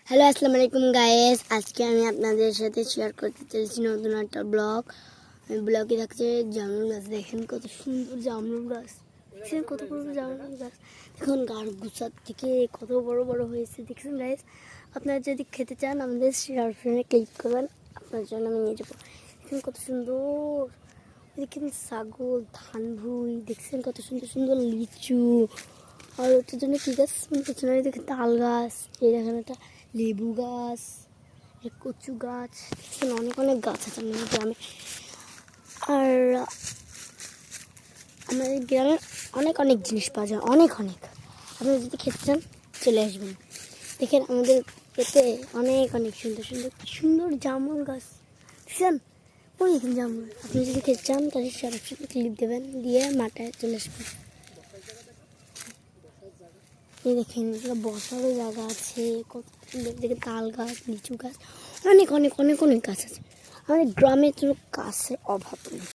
Hello আসসালামু আলাইকুম guys, আজকে আমি আপনাদের সাথে শেয়ার করতে চলেছি নতুন একটা ব্লগ। ব্লগে থাকছে জামরুল গাছ। দেখেন কত সুন্দর জামরুল গাছ, দেখছেন কত বড় জামরুল গাছ। দেখুন গাছ গুছার থেকে কত বড় বড় হয়েছে, দেখছেন গাইস। আপনারা যদি খেতে চান আমাদের শেয়ার ফ্রেন্ডে ক্লিক করবেন, আপনার জন্য আমি নিয়ে যাবো। দেখুন কত সুন্দর, দেখেন ছাগল, ধান ভুঁই, দেখছেন কত সুন্দর সুন্দর লিচু। আর ওটার জন্য কী গাছ পেছনে দেখেন তাল গাছ, এই দেখেন একটা লেবু গাছ, কচু গাছ, দেখছেন অনেক অনেক গাছ আছে আমাদের গ্রামে। আর আমাদের গ্রামে অনেক অনেক জিনিস পাওয়া যায়, অনেক অনেক। আপনারা যদি খেতে চান চলে আসবেন। দেখেন আমাদের এতে অনেক অনেক সুন্দর সুন্দর সুন্দর জামরুল গাছ, দেখছেন ওই দেখেন জামরুল। আপনি যদি খেতে চান তাহলে সরাসরি ক্লিপ দেবেন, দিয়ে মাথায় চলে আসবেন। এই দেখেন বসারও জায়গা আছে, কত সুন্দর। দেখেন তাল গাছ, লিচু গাছ, অনেক অনেক অনেক অনেক গাছ আছে। আমাদের গ্রামে তো গাছের অভাব নেই।